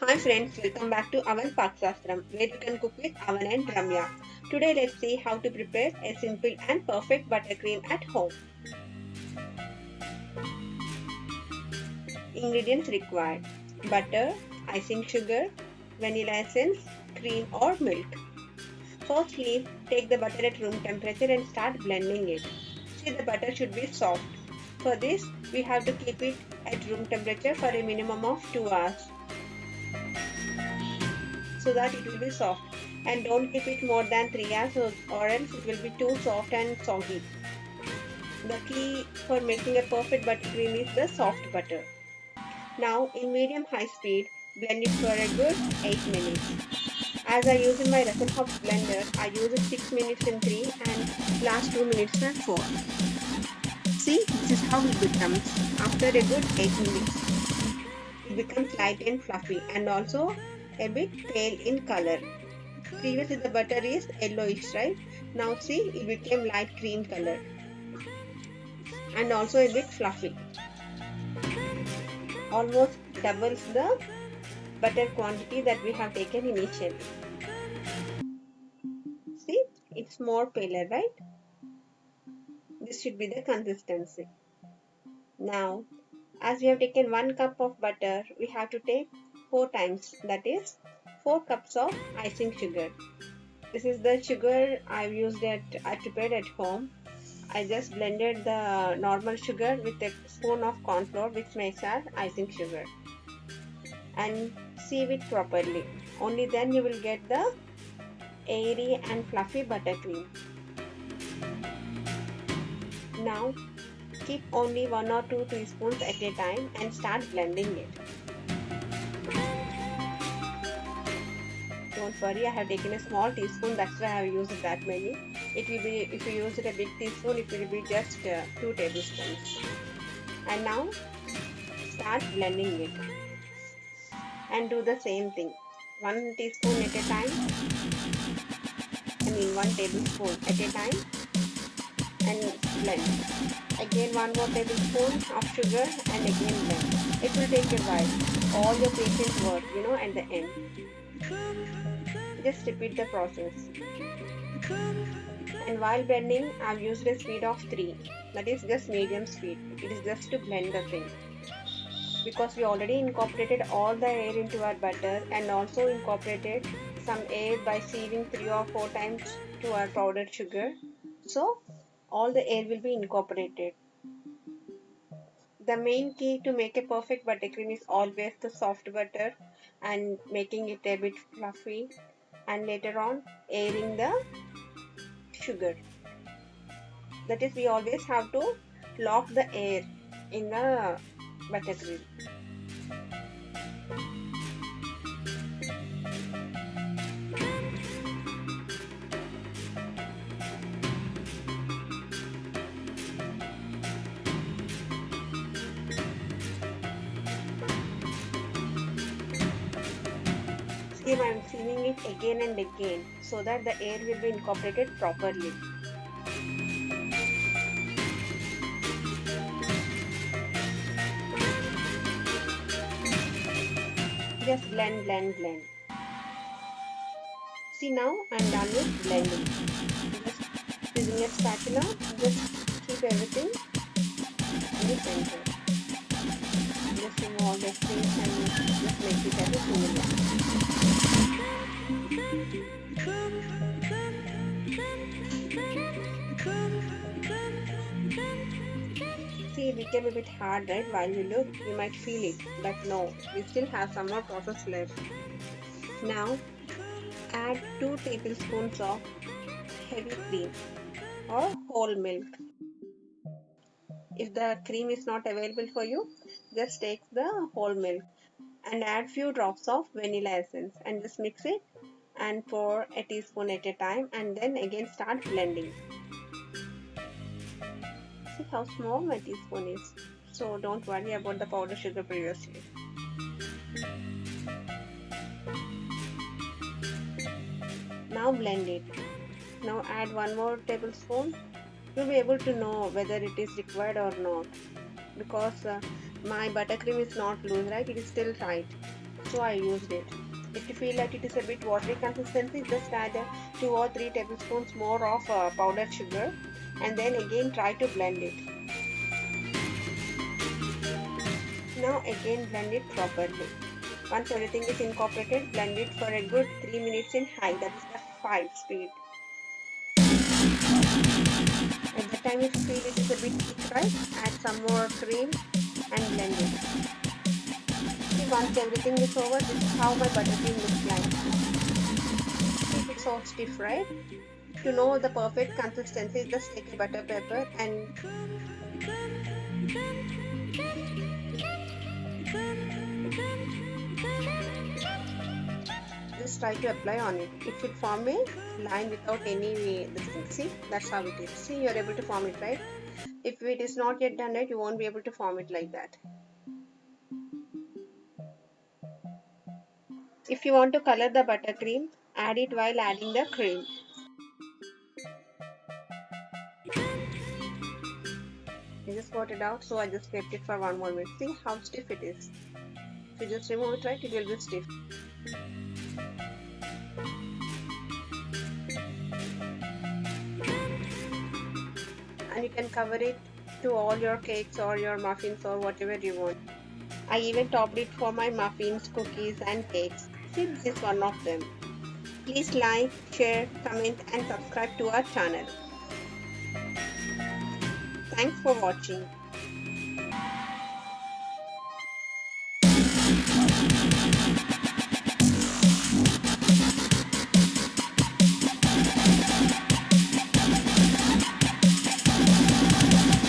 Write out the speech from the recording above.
Hi friends, welcome back to AvanPakasastram, where you can cook with Avan and Ramya. Today let's see how to prepare a simple and perfect buttercream at home. Ingredients required: butter, icing sugar, vanilla essence, cream or milk. Firstly, take the butter at room temperature and start blending it. See, the butter should be soft. For this, we have to keep it at room temperature for a minimum of 2 hours, so that it will be soft, and don't keep it more than 3 hours or else it will be too soft and soggy. The key for making a perfect buttercream is the soft butter. Now in medium high speed, blend it for a good 8 minutes. As I use in my Hub blender, I use it 6 minutes in 3 and last 2 minutes in 4. See, this is how it becomes. After a good 8 minutes, it becomes light and fluffy and also a bit pale in color. Previously the butter is yellowish, right? Now see, it became light cream color and also a bit fluffy. Almost doubles the butter quantity that we have taken initially. See, it's more paler, right? This should be the consistency. Now, as we have taken 1 cup of butter, we have to take 4 times, that is 4 cups of icing sugar. This is the sugar I prepared at home. I just blended the normal sugar with a spoon of corn flour, which makes as icing sugar, and sieve it properly. Only then you will get the airy and fluffy buttercream. Now keep only 1 or 2 teaspoons at a time and start blending it. Don't worry, I have taken a small teaspoon, that's why I have used that many. It will be, if you use it a big teaspoon, it will be just 2 tablespoons. And now start blending it and do the same thing. 1 teaspoon at a time, 1 tablespoon at a time, and blend. Again 1 more tablespoon of sugar and again blend. It will take a while. All your patient work, at the end. Just repeat the process. And while blending, I've used a speed of 3. That is just medium speed. It is just to blend the thing. Because we already incorporated all the air into our butter and also incorporated some air by sieving 3 or 4 times to our powdered sugar. So all the air will be incorporated. The main key to make a perfect buttercream is always the soft butter and making it a bit fluffy, and later on airing the sugar. That is, we always have to lock the air in the buttercream. See, I am sealing it again and again so that the air will be incorporated properly. Just blend, blend, blend. See, now I am done with blending. Just using a spatula, just keep everything in the center. Just remove all the excess and just make it as a single one. See, it became a bit hard, right? While you look, you might feel it, but no, we still have some more process left. Now, add 2 tablespoons of heavy cream or whole milk. If the cream is not available for you, just take the whole milk and add few drops of vanilla essence and just mix it and pour a teaspoon at a time, and then again start blending. See how small my teaspoon is, so don't worry about the powdered sugar previously. Now blend it. Now add 1 more tablespoon. You'll be able to know whether it is required or not, because my buttercream is not loose, right? It is still tight. so I used it. If you feel like it is a bit watery consistency, just add 2 or 3 tablespoons more of powdered sugar and then again try to blend it. Now again blend it properly. Once everything is incorporated, blend it for a good 3 minutes in high, that is the 5 speed. At the time if you feel it is a bit thick, right, add some more cream and blend it. See, once everything is over, this is how my buttercream looks like. See, it's so stiff, right? To know the perfect consistency, just take a butter paper and just try to apply on it. It should form a line without any this thing. See, that's how it is. See, you're able to form it, right? If it is not yet done right, you won't be able to form it like that. If you want to color the buttercream, add it while adding the cream. I just got it out, so I just kept it for 1 more minute. See how stiff it is. If you just remove it, right, it will be stiff. And you can cover it to all your cakes or your muffins or whatever you want. I even topped it for my muffins, cookies and cakes. See, this is one of them. Please like, share, comment and subscribe to our channel. Thanks for watching.